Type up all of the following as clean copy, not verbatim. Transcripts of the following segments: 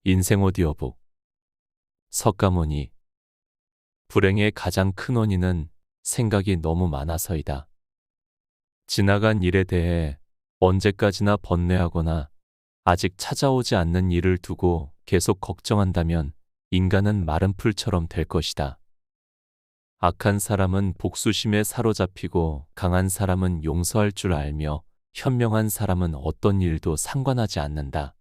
인생 오디오북 석가모니. 불행의 가장 큰 원인은 생각이 너무 많아서이다. 지나간 일에 대해 언제까지나 번뇌하거나 아직 찾아오지 않는 일을 두고 계속 걱정한다면 인간은 마른 풀처럼 될 것이다. 악한 사람은 복수심에 사로잡히고 강한 사람은 용서할 줄 알며 현명한 사람은 어떤 일도 상관하지 않는다.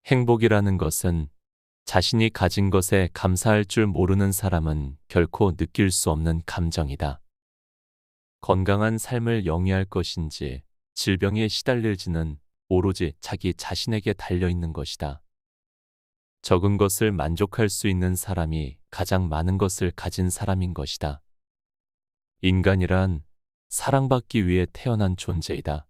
행복이라는 것은 자신이 가진 것에 감사할 줄 모르는 사람은 결코 느낄 수 없는 감정이다. 건강한 삶을 영위할 것인지 질병에 시달릴지는 오로지 자기 자신에게 달려있는 것이다. 적은 것을 만족할 수 있는 사람이 가장 많은 것을 가진 사람인 것이다. 인간이란 사랑받기 위해 태어난 존재이다.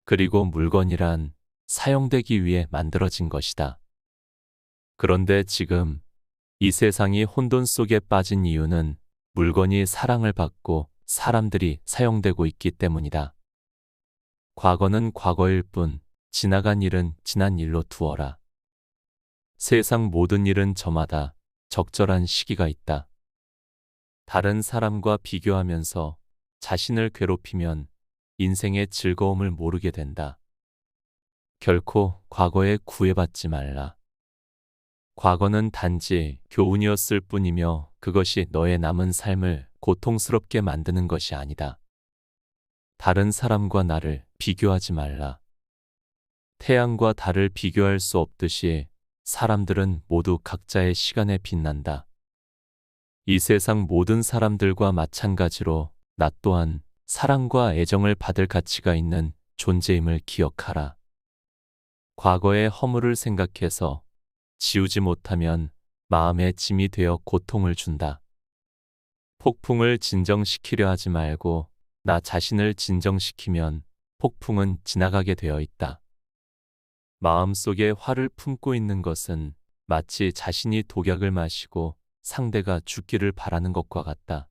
그리고 물건이란 사용되기 위해 만들어진 것이다. 그런데 지금 이 세상이 혼돈 속에 빠진 이유는 물건이 사랑을 받고 사람들이 사용되고 있기 때문이다. 과거는 과거일 뿐 지나간 일은 지난 일로 두어라. 세상 모든 일은 저마다 적절한 시기가 있다. 다른 사람과 비교하면서 자신을 괴롭히면 인생의 즐거움을 모르게 된다. 결코 과거에 구애받지 말라. 과거는 단지 교훈이었을 뿐이며 그것이 너의 남은 삶을 고통스럽게 만드는 것이 아니다. 다른 사람과 나를 비교하지 말라. 태양과 달을 비교할 수 없듯이 사람들은 모두 각자의 시간에 빛난다. 이 세상 모든 사람들과 마찬가지로 나 또한 사랑과 애정을 받을 가치가 있는 존재임을 기억하라. 과거의 허물을 생각해서 지우지 못하면 마음의 짐이 되어 고통을 준다. 폭풍을 진정시키려 하지 말고 나 자신을 진정시키면 폭풍은 지나가게 되어 있다. 마음속에 화를 품고 있는 것은 마치 자신이 독약을 마시고 상대가 죽기를 바라는 것과 같다.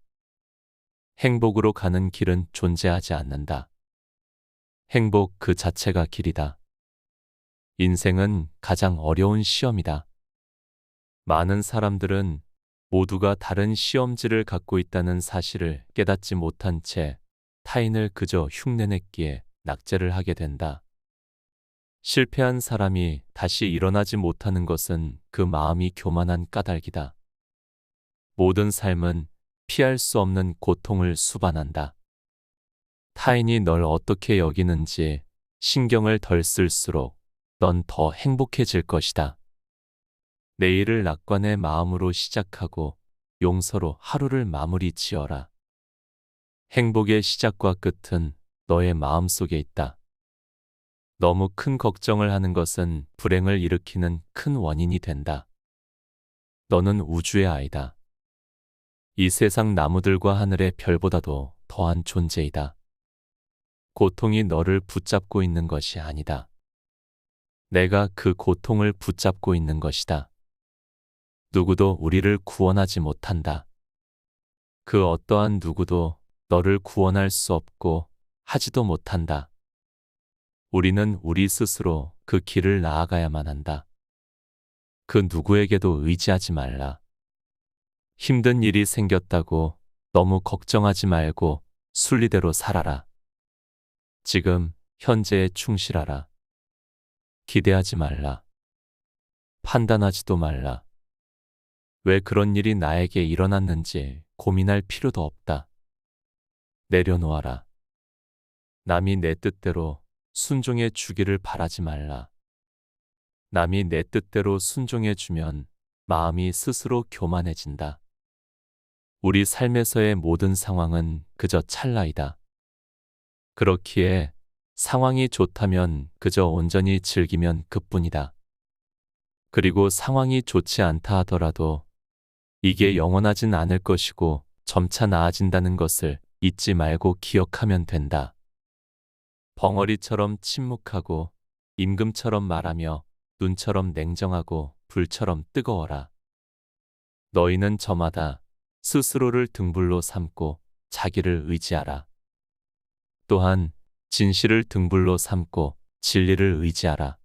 행복으로 가는 길은 존재하지 않는다. 행복 그 자체가 길이다. 인생은 가장 어려운 시험이다. 많은 사람들은 모두가 다른 시험지를 갖고 있다는 사실을 깨닫지 못한 채 타인을 그저 흉내냈기에 낙제를 하게 된다. 실패한 사람이 다시 일어나지 못하는 것은 그 마음이 교만한 까닭이다. 모든 삶은 피할 수 없는 고통을 수반한다. 타인이 널 어떻게 여기는지 신경을 덜 쓸수록 넌 더 행복해질 것이다. 내일을 낙관의 마음으로 시작하고 용서로 하루를 마무리 지어라. 행복의 시작과 끝은 너의 마음속에 있다. 너무 큰 걱정을 하는 것은 불행을 일으키는 큰 원인이 된다. 너는 우주의 아이다. 이 세상 나무들과 하늘의 별보다도 더한 존재이다. 고통이 너를 붙잡고 있는 것이 아니다. 내가 그 고통을 붙잡고 있는 것이다. 누구도 우리를 구원하지 못한다. 그 어떠한 누구도 너를 구원할 수 없고 하지도 못한다. 우리는 우리 스스로 그 길을 나아가야만 한다. 그 누구에게도 의지하지 말라. 힘든 일이 생겼다고 너무 걱정하지 말고 순리대로 살아라. 지금 현재에 충실하라. 기대하지 말라. 판단하지도 말라. 왜 그런 일이 나에게 일어났는지 고민할 필요도 없다. 내려놓아라. 남이 내 뜻대로 순종해 주기를 바라지 말라. 남이 내 뜻대로 순종해 주면 마음이 스스로 교만해진다. 우리 삶에서의 모든 상황은 그저 찰나이다. 그렇기에 상황이 좋다면 그저 온전히 즐기면 그뿐이다. 그리고 상황이 좋지 않다 하더라도 이게 영원하진 않을 것이고 점차 나아진다는 것을 잊지 말고 기억하면 된다. 벙어리처럼 침묵하고 임금처럼 말하며 눈처럼 냉정하고 불처럼 뜨거워라. 너희는 저마다 스스로를 등불로 삼고 자기를 의지하라. 또한 진실을 등불로 삼고 진리를 의지하라.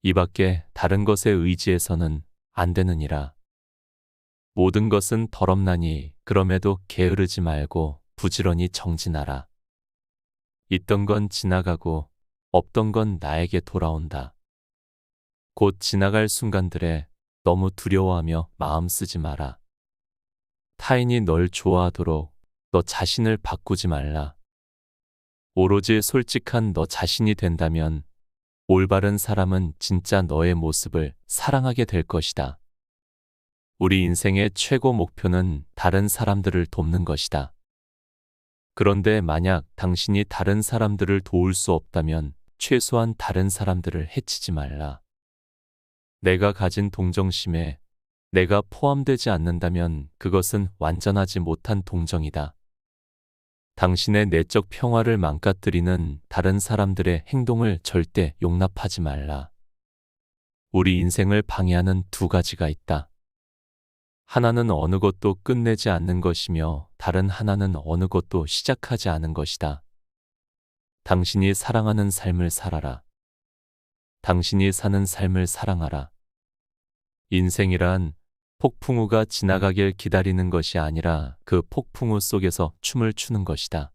이밖에 다른 것에 의지해서는 안 되느니라. 모든 것은 더럽나니 그럼에도 게으르지 말고 부지런히 정진하라. 있던 건 지나가고 없던 건 나에게 돌아온다. 곧 지나갈 순간들에 너무 두려워하며 마음 쓰지 마라. 타인이 널 좋아하도록 너 자신을 바꾸지 말라. 오로지 솔직한 너 자신이 된다면 올바른 사람은 진짜 너의 모습을 사랑하게 될 것이다. 우리 인생의 최고 목표는 다른 사람들을 돕는 것이다. 그런데 만약 당신이 다른 사람들을 도울 수 없다면 최소한 다른 사람들을 해치지 말라. 내가 가진 동정심에 내가 포함되지 않는다면 그것은 완전하지 못한 동정이다. 당신의 내적 평화를 망가뜨리는 다른 사람들의 행동을 절대 용납하지 말라. 우리 인생을 방해하는 두 가지가 있다. 하나는 어느 것도 끝내지 않는 것이며 다른 하나는 어느 것도 시작하지 않은 것이다. 당신이 사랑하는 삶을 살아라. 당신이 사는 삶을 사랑하라. 인생이란 폭풍우가 지나가길 기다리는 것이 아니라 그 폭풍우 속에서 춤을 추는 것이다.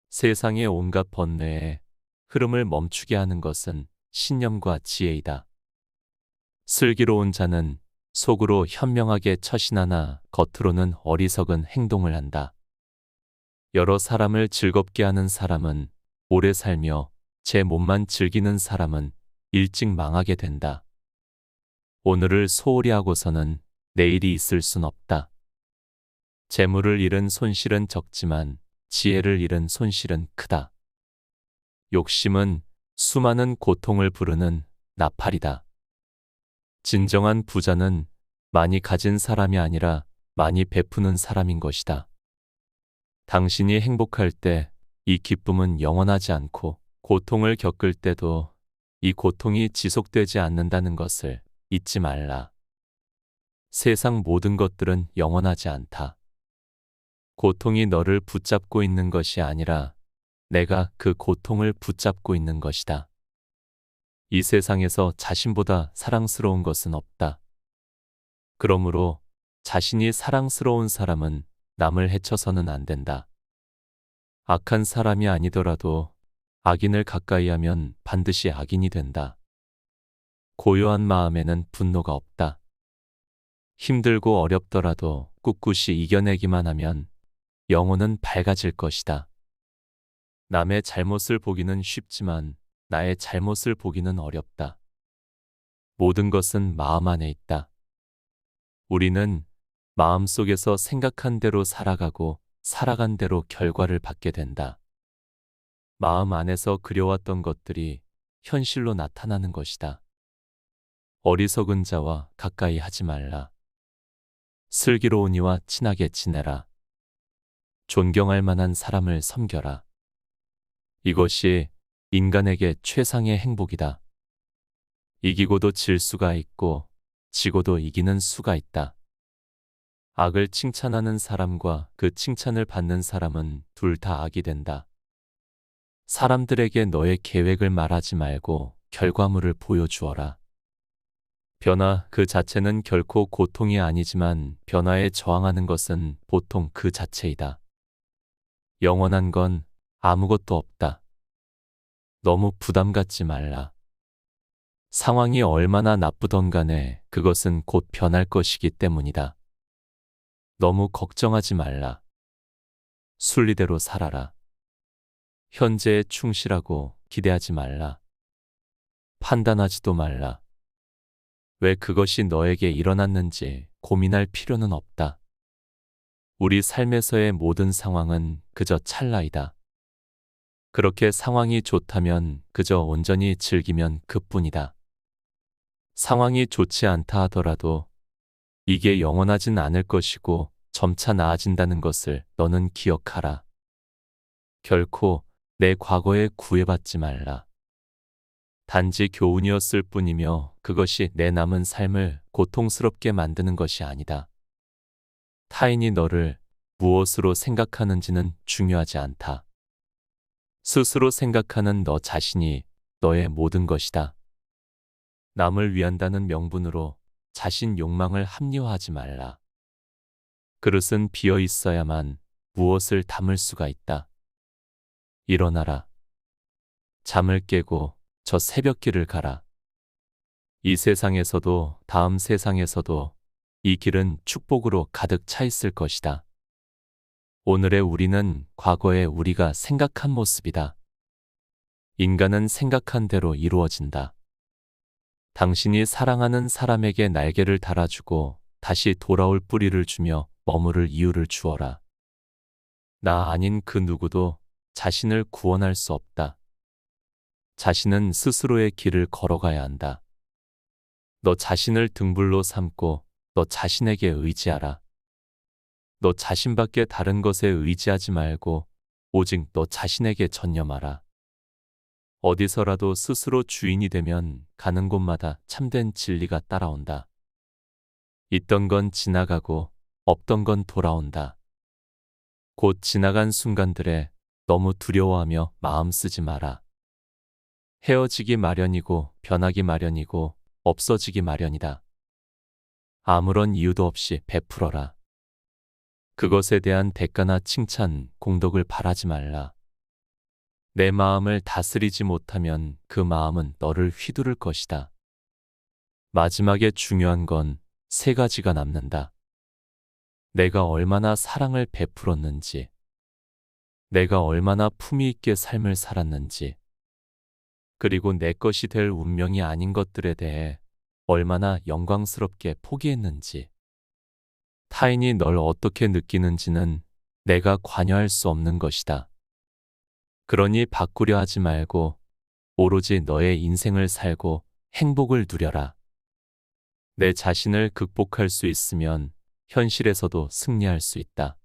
세상의 온갖 번뇌에 흐름을 멈추게 하는 것은 신념과 지혜이다. 슬기로운 자는 속으로 현명하게 처신하나 겉으로는 어리석은 행동을 한다. 여러 사람을 즐겁게 하는 사람은 오래 살며 제 몸만 즐기는 사람은 일찍 망하게 된다. 오늘을 소홀히 하고서는 내일이 있을 순 없다. 재물을 잃은 손실은 적지만 지혜를 잃은 손실은 크다. 욕심은 수많은 고통을 부르는 나팔이다. 진정한 부자는 많이 가진 사람이 아니라 많이 베푸는 사람인 것이다. 당신이 행복할 때 이 기쁨은 영원하지 않고 고통을 겪을 때도 이 고통이 지속되지 않는다는 것을 잊지 말라. 세상 모든 것들은 영원하지 않다. 고통이 너를 붙잡고 있는 것이 아니라 내가 그 고통을 붙잡고 있는 것이다. 이 세상에서 자신보다 사랑스러운 것은 없다. 그러므로 자신이 사랑스러운 사람은 남을 해쳐서는 안 된다. 악한 사람이 아니더라도 악인을 가까이 하면 반드시 악인이 된다. 고요한 마음에는 분노가 없다. 힘들고 어렵더라도 꿋꿋이 이겨내기만 하면 영혼은 밝아질 것이다. 남의 잘못을 보기는 쉽지만 나의 잘못을 보기는 어렵다. 모든 것은 마음 안에 있다. 우리는 마음속에서 생각한 대로 살아가고 살아간 대로 결과를 받게 된다. 마음 안에서 그려왔던 것들이 현실로 나타나는 것이다. 어리석은 자와 가까이 하지 말라. 슬기로운 이와 친하게 지내라. 존경할 만한 사람을 섬겨라. 이것이 인간에게 최상의 행복이다. 이기고도 질 수가 있고 지고도 이기는 수가 있다. 악을 칭찬하는 사람과 그 칭찬을 받는 사람은 둘 다 악이 된다. 사람들에게 너의 계획을 말하지 말고 결과물을 보여주어라. 변화 그 자체는 결코 고통이 아니지만 변화에 저항하는 것은 보통 그 자체이다. 영원한 건 아무것도 없다. 너무 부담 갖지 말라. 상황이 얼마나 나쁘던 간에 그것은 곧 변할 것이기 때문이다. 너무 걱정하지 말라. 순리대로 살아라. 현재에 충실하고 기대하지 말라. 판단하지도 말라. 왜 그것이 너에게 일어났는지 고민할 필요는 없다. 우리 삶에서의 모든 상황은 그저 찰나이다. 그렇게 상황이 좋다면 그저 온전히 즐기면 그뿐이다. 상황이 좋지 않다 하더라도 이게 영원하진 않을 것이고 점차 나아진다는 것을 너는 기억하라. 결코 내 과거에 구애받지 말라. 단지 교훈이었을 뿐이며 그것이 내 남은 삶을 고통스럽게 만드는 것이 아니다. 타인이 너를 무엇으로 생각하는지는 중요하지 않다. 스스로 생각하는 너 자신이 너의 모든 것이다. 남을 위한다는 명분으로 자신 욕망을 합리화하지 말라. 그릇은 비어 있어야만 무엇을 담을 수가 있다. 일어나라. 잠을 깨고 저 새벽길을 가라. 이 세상에서도 다음 세상에서도 이 길은 축복으로 가득 차 있을 것이다. 오늘의 우리는 과거의 우리가 생각한 모습이다. 인간은 생각한 대로 이루어진다. 당신이 사랑하는 사람에게 날개를 달아주고 다시 돌아올 뿌리를 주며 머무를 이유를 주어라. 나 아닌 그 누구도 자신을 구원할 수 없다. 자신은 스스로의 길을 걸어가야 한다. 너 자신을 등불로 삼고 너 자신에게 의지하라. 너 자신밖에 다른 것에 의지하지 말고 오직 너 자신에게 전념하라. 어디서라도 스스로 주인이 되면 가는 곳마다 참된 진리가 따라온다. 있던 건 지나가고 없던 건 돌아온다. 곧 지나간 순간들에 너무 두려워하며 마음 쓰지 마라. 헤어지기 마련이고 변하기 마련이고 없어지기 마련이다. 아무런 이유도 없이 베풀어라. 그것에 대한 대가나 칭찬, 공덕을 바라지 말라. 내 마음을 다스리지 못하면 그 마음은 너를 휘두를 것이다. 마지막에 중요한 건 세 가지가 남는다. 내가 얼마나 사랑을 베풀었는지, 내가 얼마나 품위 있게 삶을 살았는지, 그리고 내 것이 될 운명이 아닌 것들에 대해 얼마나 영광스럽게 포기했는지. 타인이 널 어떻게 느끼는지는 내가 관여할 수 없는 것이다. 그러니 바꾸려 하지 말고 오로지 너의 인생을 살고 행복을 누려라. 내 자신을 극복할 수 있으면 현실에서도 승리할 수 있다.